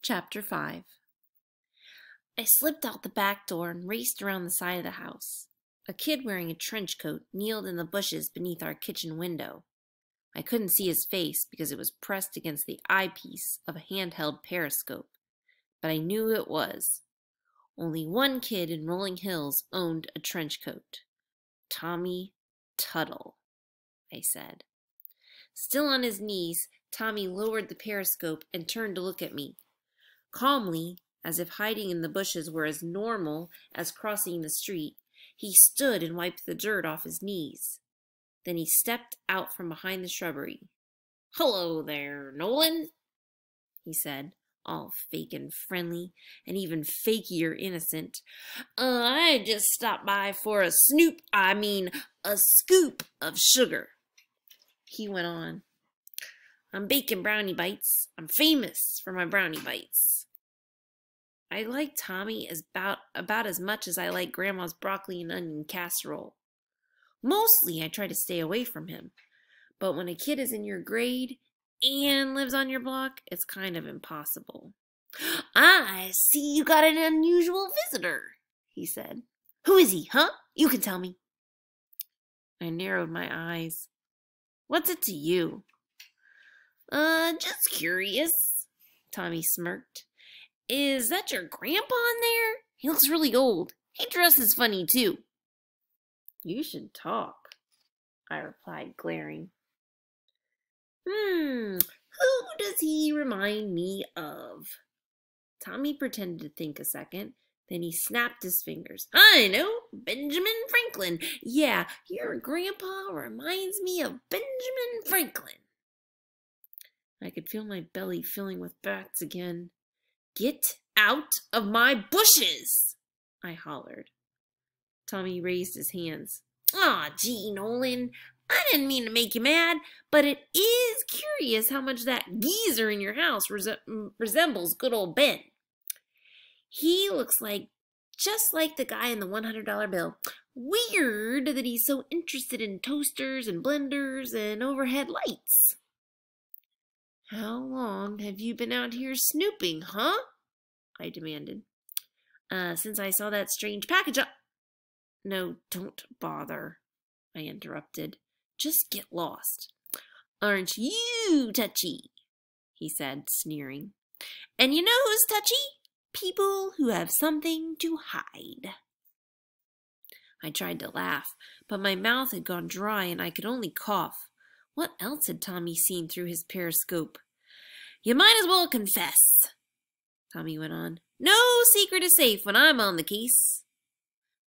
Chapter 5. I slipped out the back door and raced around the side of the house. A kid wearing a trench coat kneeled in the bushes beneath our kitchen window. I couldn't see his face because it was pressed against the eyepiece of a handheld periscope, but I knew who it was. Only one kid in Rolling Hills owned a trench coat. Tommy Tuttle, I said. Still on his knees, Tommy lowered the periscope and turned to look at me. Calmly, as if hiding in the bushes were as normal as crossing the street, he stood and wiped the dirt off his knees. Then he stepped out from behind the shrubbery. "Hello there, Nolan," he said, all fake and friendly, and even fakier innocent. I just stopped by for a scoop of sugar." He went on. "I'm baking brownie bites. I'm famous for my brownie bites." I like Tommy about as much as I like Grandma's broccoli and onion casserole. Mostly I try to stay away from him, but when a kid is in your grade and lives on your block, it's kind of impossible. "I see you got an unusual visitor," he said. "Who is he, huh? You can tell me." I narrowed my eyes. "What's it to you?" Just curious," Tommy smirked. "Is that your grandpa in there? He looks really old. He dresses funny, too." "You should talk," I replied, glaring. Who does he remind me of?" Tommy pretended to think a second. Then he snapped his fingers. "I know, Benjamin Franklin. Yeah, your grandpa reminds me of Benjamin Franklin." I could feel my belly filling with bats again. "Get out of my bushes!" I hollered. Tommy raised his hands. "Aw, gee, Nolan, I didn't mean to make you mad, but it is curious how much that geezer in your house resembles good old Ben. He looks just like the guy in the $100 bill. Weird that he's so interested in toasters and blenders and overhead lights." "How long have you been out here snooping, huh?" I demanded. Since I saw that strange package No, don't bother," I interrupted. "Just get lost." "Aren't you touchy?" he said, sneering. "And you know who's touchy? People who have something to hide." I tried to laugh, but my mouth had gone dry and I could only cough. What else had Tommy seen through his periscope? "You might as well confess," Tommy went on. "No secret is safe when I'm on the case."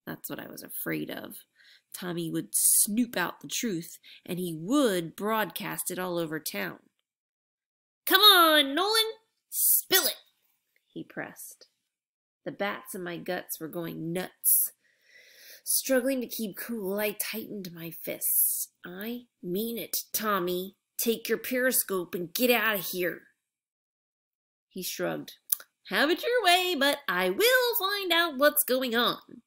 That's what I was afraid of. Tommy would snoop out the truth, and he would broadcast it all over town. "Come on, Nolan, spill it," he pressed. The bats in my guts were going nuts. Struggling to keep cool, I tightened my fists. "I mean it, Tommy. Take your periscope and get out of here." He shrugged. "Have it your way, but I will find out what's going on."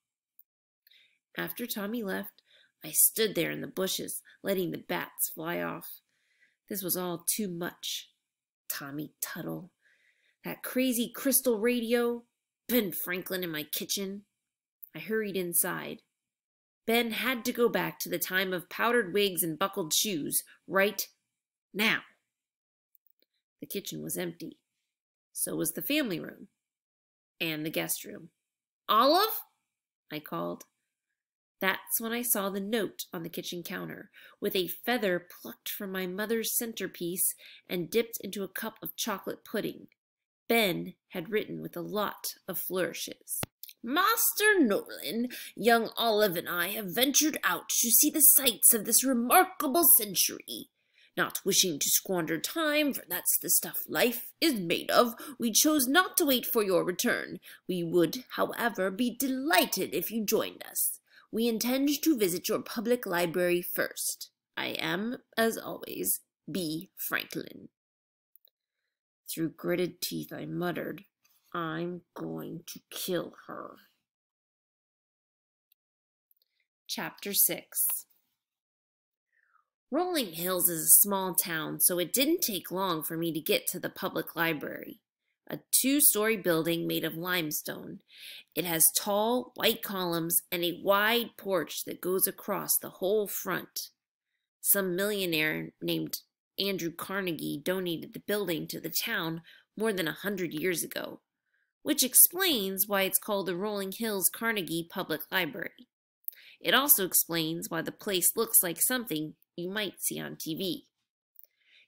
After Tommy left, I stood there in the bushes, letting the bats fly off. This was all too much. Tommy Tuttle, that crazy crystal radio, Ben Franklin in my kitchen. I hurried inside. Ben had to go back to the time of powdered wigs and buckled shoes, right now. The kitchen was empty. So was the family room and the guest room. "Olive?" I called. That's when I saw the note on the kitchen counter, with a feather plucked from my mother's centerpiece and dipped into a cup of chocolate pudding. Ben had written with a lot of flourishes. "Master Nolan, young Olive and I have ventured out to see the sights of this remarkable century. Not wishing to squander time, for that's the stuff life is made of, we chose not to wait for your return. We would, however, be delighted if you joined us. We intend to visit your public library first. I am, as always, B. Franklin." Through gritted teeth, I muttered, "I'm going to kill her." Chapter 6. Rolling Hills is a small town, so it didn't take long for me to get to the public library. a 2-story building made of limestone. It has tall, white columns and a wide porch that goes across the whole front. Some millionaire named Andrew Carnegie donated the building to the town more than 100 years ago, which explains why it's called the Rolling Hills Carnegie Public Library. It also explains why the place looks like something you might see on TV.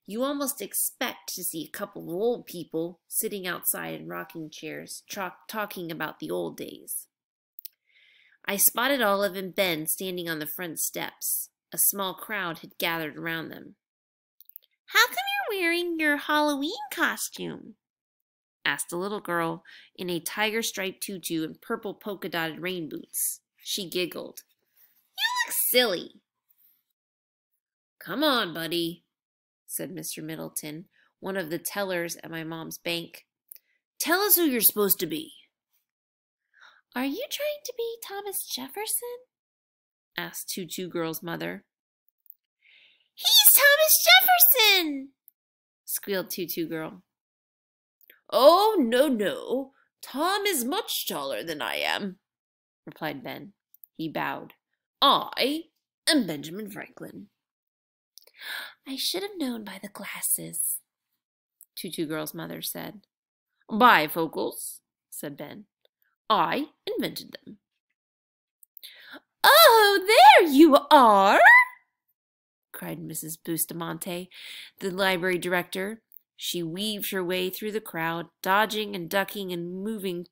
You almost expect to see a couple of old people sitting outside in rocking chairs talking about the old days. I spotted Olive and Ben standing on the front steps. A small crowd had gathered around them. "How come you're wearing your Halloween costume?" asked a little girl in a tiger-striped tutu and purple polka-dotted rain boots. She giggled. "You look silly." "Come on, buddy," said Mr. Middleton, one of the tellers at my mom's bank. "Tell us who you're supposed to be." "Are you trying to be Thomas Jefferson?" asked Tutu Girl's mother. "He's Thomas Jefferson!" squealed Tutu Girl. "Oh, no. Tom is much taller than I am," replied Ben. He bowed. "I am Benjamin Franklin." "I should have known by the glasses," Tutu Girl's mother said. "Bifocals," said Ben. "I invented them." "Oh, there you are!" cried Mrs. Bustamante, the library director. She weaved her way through the crowd, dodging and ducking and moving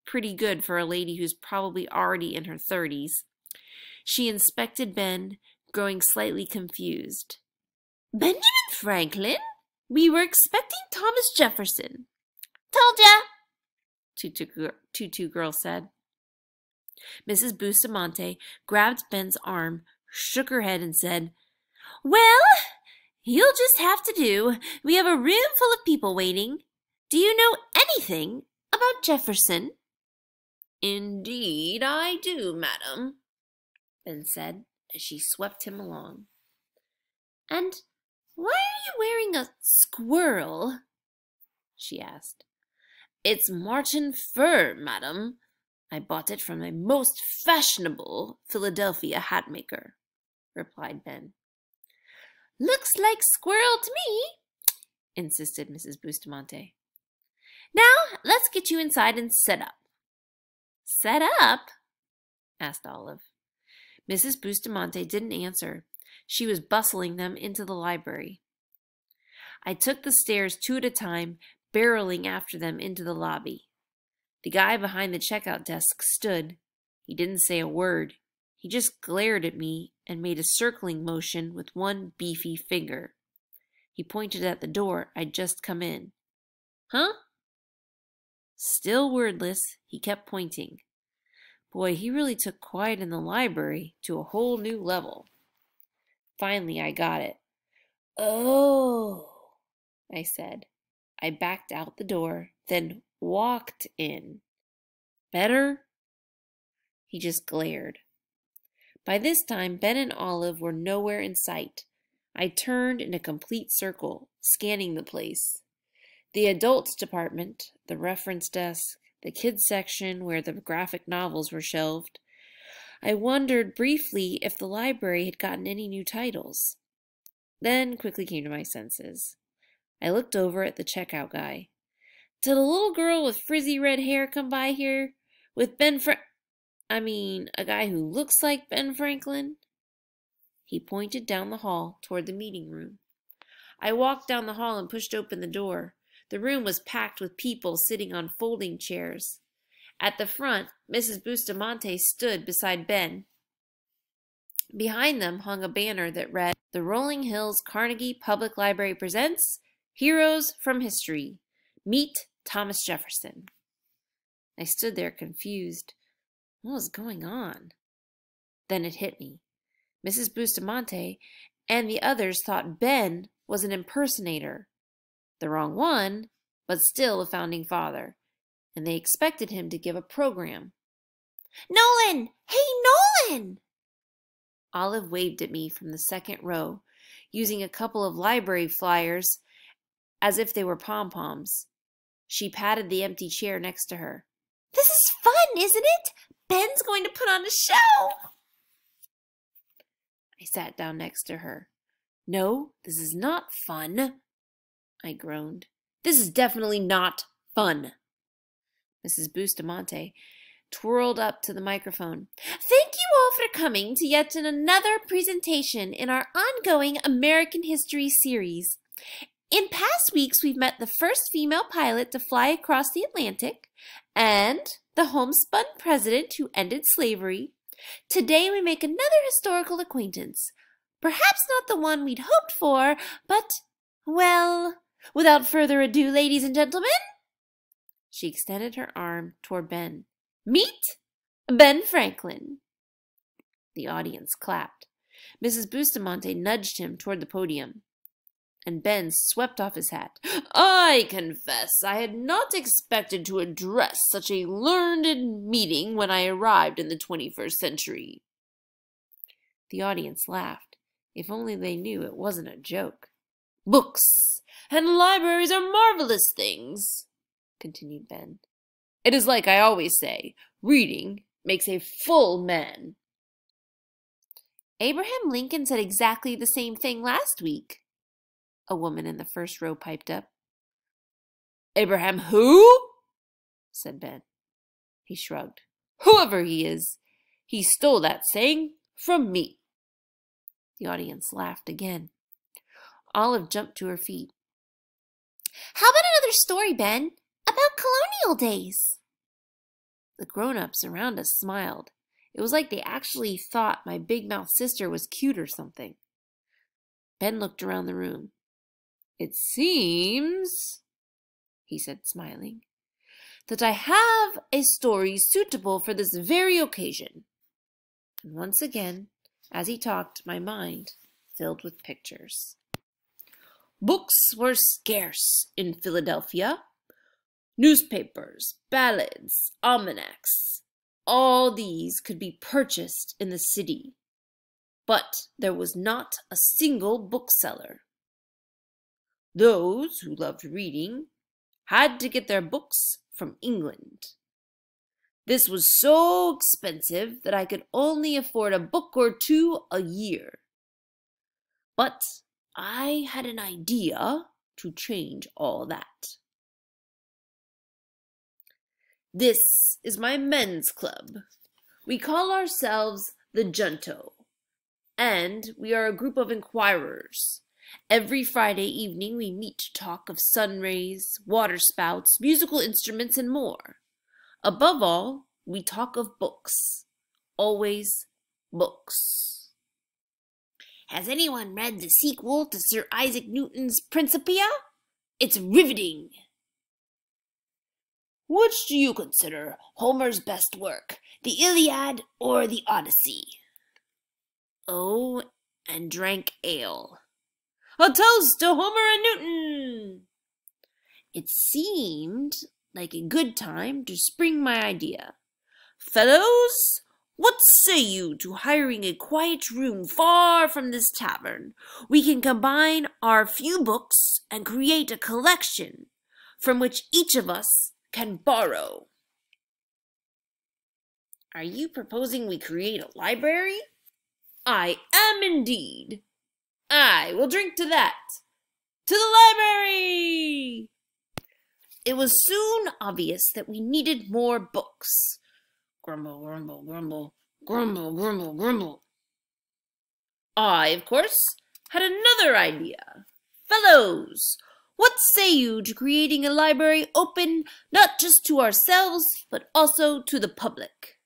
pretty good for a lady who's probably already in her 30s. She inspected Ben, growing slightly confused. "Benjamin Franklin? We were expecting Thomas Jefferson." "Told ya," Tutu Girl said. Mrs. Bustamante grabbed Ben's arm, shook her head, and said, "Well, you'll just have to do. We have a room full of people waiting. Do you know anything about Jefferson?" "Indeed I do, madam," Ben said, as she swept him along. "And why are you wearing a squirrel?" she asked. "It's marten fur, madam. I bought it from a most fashionable Philadelphia hat maker," replied Ben. "Looks like squirrel to me," insisted Mrs. Bustamante. "Now, let's get you inside and set up." "Set up?" asked Olive. Mrs. Bustamante didn't answer. She was bustling them into the library. I took the stairs 2 at a time, barreling after them into the lobby. The guy behind the checkout desk stood. He didn't say a word. He just glared at me and made a circling motion with one beefy finger. He pointed at the door I'd just come in. "Huh?" Still wordless, he kept pointing. Boy, he really took quiet in the library to a whole new level. Finally, I got it. "Oh," I said. I backed out the door, then walked in. "Better?" He just glared. By this time, Ben and Olive were nowhere in sight. I turned in a complete circle, scanning the place. The adults department, the reference desk, the kids section where the graphic novels were shelved. I wondered briefly if the library had gotten any new titles. Then quickly came to my senses. I looked over at the checkout guy. "Did a little girl with frizzy red hair come by here with a guy who looks like Ben Franklin?" He pointed down the hall toward the meeting room. I walked down the hall and pushed open the door. The room was packed with people sitting on folding chairs. At the front, Mrs. Bustamante stood beside Ben. Behind them hung a banner that read, "The Rolling Hills Carnegie Public Library presents Heroes from History. Meet Thomas Jefferson." I stood there confused. What was going on? Then it hit me. Mrs. Bustamante and the others thought Ben was an impersonator. The wrong one, but still a founding father. And they expected him to give a program. "Nolan! Hey, Nolan!" Olive waved at me from the second row, using a couple of library flyers as if they were pom-poms. She patted the empty chair next to her. "This is fun, isn't it? Ben's going to put on a show." I sat down next to her. "No, this is not fun," I groaned. "This is definitely not fun." Mrs. Bustamante twirled up to the microphone. "Thank you all for coming to yet another presentation in our ongoing American History series. In past weeks, we've met the first female pilot to fly across the Atlantic and the homespun president who ended slavery. Today, we make another historical acquaintance. Perhaps not the one we'd hoped for, but, well, without further ado, ladies and gentlemen," she extended her arm toward Ben. "Meet Ben Franklin." The audience clapped. Mrs. Bustamante nudged him toward the podium, and Ben swept off his hat. "I confess I had not expected to address such a learned meeting when I arrived in the 21st century." The audience laughed. If only they knew it wasn't a joke. "Books and libraries are marvelous things," continued Ben. "It is like I always say, reading makes a full man." "Abraham Lincoln said exactly the same thing last week," a woman in the first row piped up. "Abraham who?" said Ben. He shrugged. "Whoever he is, he stole that saying from me." The audience laughed again. Olive jumped to her feet. "How about another story, Ben, about colonial days?" The grown-ups around us smiled. It was like they actually thought my big-mouthed sister was cute or something. Ben looked around the room. "It seems," he said, smiling, "that I have a story suitable for this very occasion." And once again, as he talked, my mind filled with pictures. "Books were scarce in Philadelphia. Newspapers, ballads, almanacs, all these could be purchased in the city. But there was not a single bookseller. Those who loved reading had to get their books from England. This was so expensive that I could only afford a book or two a year. But I had an idea to change all that. This is my men's club. We call ourselves the Junto, and we are a group of inquirers. Every Friday evening we meet to talk of sun rays, waterspouts, musical instruments, and more. Above all, we talk of books. Always books. Has anyone read the sequel to Sir Isaac Newton's Principia? It's riveting. Which do you consider Homer's best work, the Iliad or the Odyssey? Oh, and drank ale. A toast to Homer and Newton! It seemed like a good time to spring my idea. Fellows, what say you to hiring a quiet room far from this tavern? We can combine our few books and create a collection from which each of us can borrow. Are you proposing we create a library? I am indeed. I will drink to that. To the library! It was soon obvious that we needed more books. Grumble, grumble, grumble, grumble, grumble, grumble. I, of course, had another idea. Fellows, what say you to creating a library open not just to ourselves, but also to the public?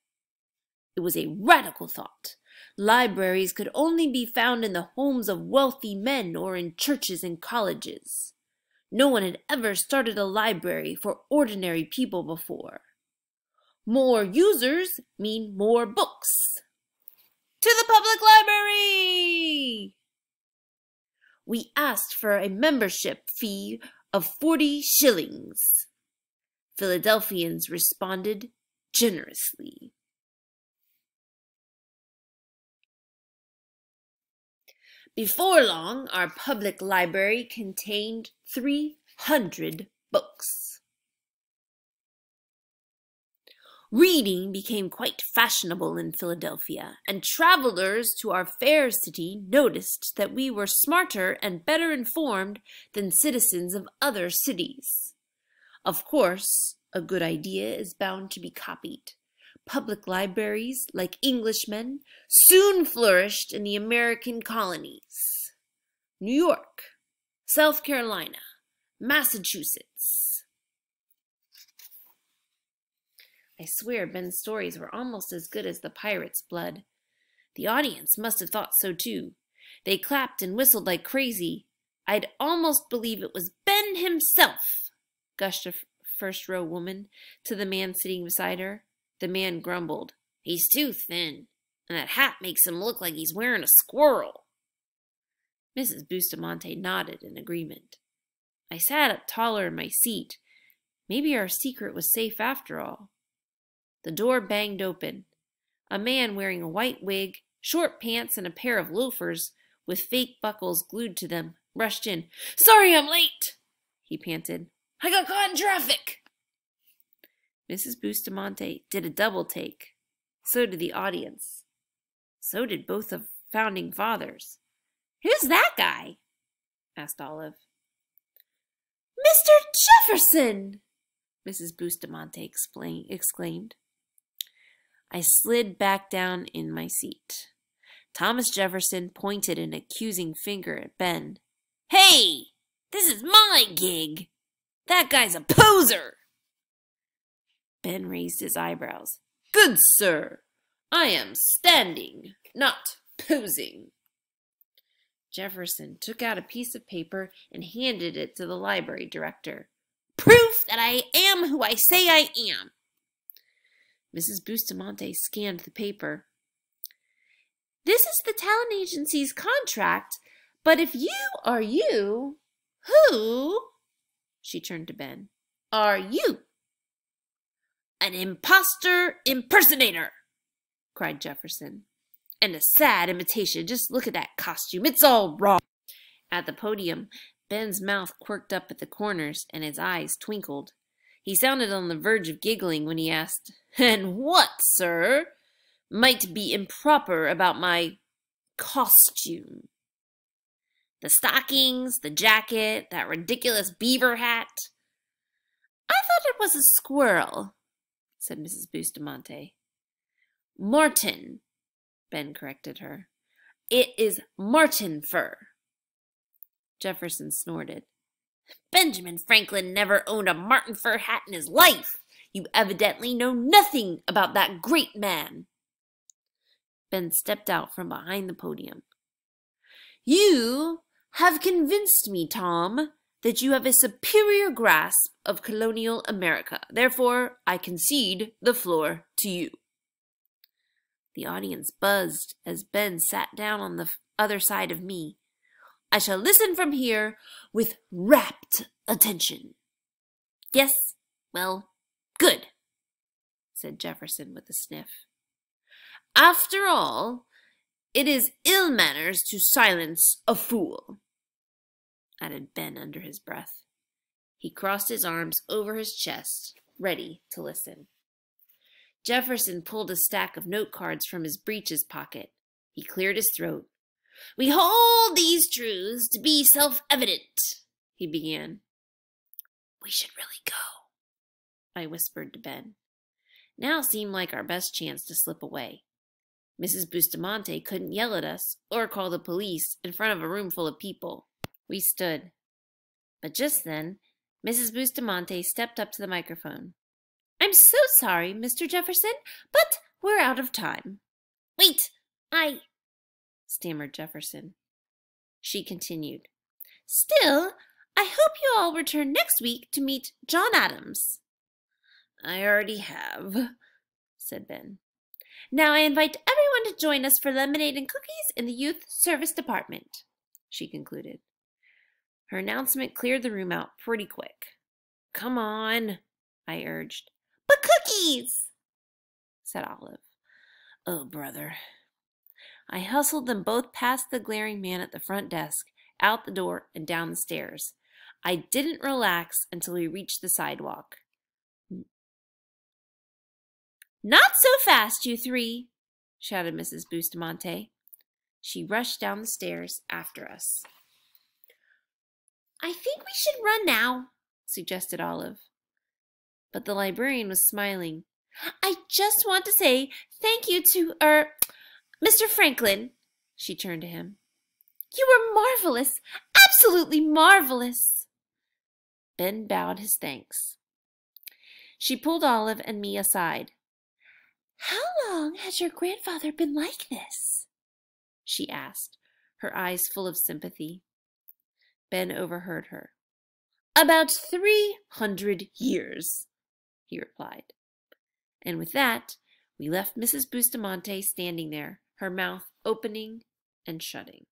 It was a radical thought. Libraries could only be found in the homes of wealthy men or in churches and colleges. No one had ever started a library for ordinary people before. More users mean more books. To the public library! We asked for a membership fee of 40 shillings. Philadelphians responded generously. Before long, our public library contained 300 books. Reading became quite fashionable in Philadelphia, and travelers to our fair city noticed that we were smarter and better informed than citizens of other cities. Of course, a good idea is bound to be copied. Public libraries, like Englishmen, soon flourished in the American colonies. New York, South Carolina, Massachusetts. I swear Ben's stories were almost as good as the pirate's blood. The audience must have thought so too. They clapped and whistled like crazy. I'd almost believe it was Ben himself, gushed a first-row woman to the man sitting beside her. The man grumbled. He's too thin, and that hat makes him look like he's wearing a squirrel. Mrs. Bustamante nodded in agreement. I sat up taller in my seat. Maybe our secret was safe after all. The door banged open. A man wearing a white wig, short pants, and a pair of loafers with fake buckles glued to them rushed in. Sorry I'm late, he panted. I got caught in traffic. Mrs. Bustamante did a double take. So did the audience. So did both the founding fathers. Who's that guy? Asked Olive. Mr. Jefferson! Mrs. Bustamante exclaimed. I slid back down in my seat. Thomas Jefferson pointed an accusing finger at Ben. Hey! This is my gig! That guy's a poser! Ben raised his eyebrows. Good sir, I am standing, not posing. Jefferson took out a piece of paper and handed it to the library director. Proof that I am who I say I am. Mrs. Bustamante scanned the paper. This is the talent agency's contract, but if you are you, who, she turned to Ben, are you? An imposter impersonator, cried Jefferson. And a sad imitation. Just look at that costume. It's all wrong. At the podium, Ben's mouth quirked up at the corners and his eyes twinkled. He sounded on the verge of giggling when he asked, And what, sir, might be improper about my costume? The stockings, the jacket, that ridiculous beaver hat. I thought it was a squirrel, said Mrs. Bustamante. Marten, Ben corrected her. It is marten fur. Jefferson snorted. Benjamin Franklin never owned a marten fur hat in his life. You evidently know nothing about that great man. Ben stepped out from behind the podium. You have convinced me, Tom, that you have a superior grasp of colonial America. Therefore, I concede the floor to you. The audience buzzed as Ben sat down on the other side of me. I shall listen from here with rapt attention. Yes, well, good, said Jefferson with a sniff. After all, it is ill manners to silence a fool, added Ben under his breath. He crossed his arms over his chest, ready to listen. Jefferson pulled a stack of note cards from his breeches pocket. He cleared his throat. We hold these truths to be self-evident, he began. We should really go, I whispered to Ben. Now seemed like our best chance to slip away. Mrs. Bustamante couldn't yell at us or call the police in front of a room full of people. We stood. But just then, Mrs. Bustamante stepped up to the microphone. I'm so sorry, Mr. Jefferson, but we're out of time. Wait, stammered Jefferson. She continued. Still, I hope you all return next week to meet John Adams. I already have, said Ben. Now I invite everyone to join us for lemonade and cookies in the Youth Service Department, she concluded. Her announcement cleared the room out pretty quick. Come on, I urged. But cookies, said Olive. Oh, brother. I hustled them both past the glaring man at the front desk, out the door, and down the stairs. I didn't relax until we reached the sidewalk. Not so fast, you three, shouted Mrs. Bustamante. She rushed down the stairs after us. I think we should run now, suggested Olive. But the librarian was smiling. I just want to say thank you to, Mr. Franklin. She turned to him. You were marvelous, absolutely marvelous. Ben bowed his thanks. She pulled Olive and me aside. How long has your grandfather been like this? She asked, her eyes full of sympathy. Ben overheard her. About 300 years, he replied. And with that, we left Mrs. Bustamante standing there, her mouth opening and shutting.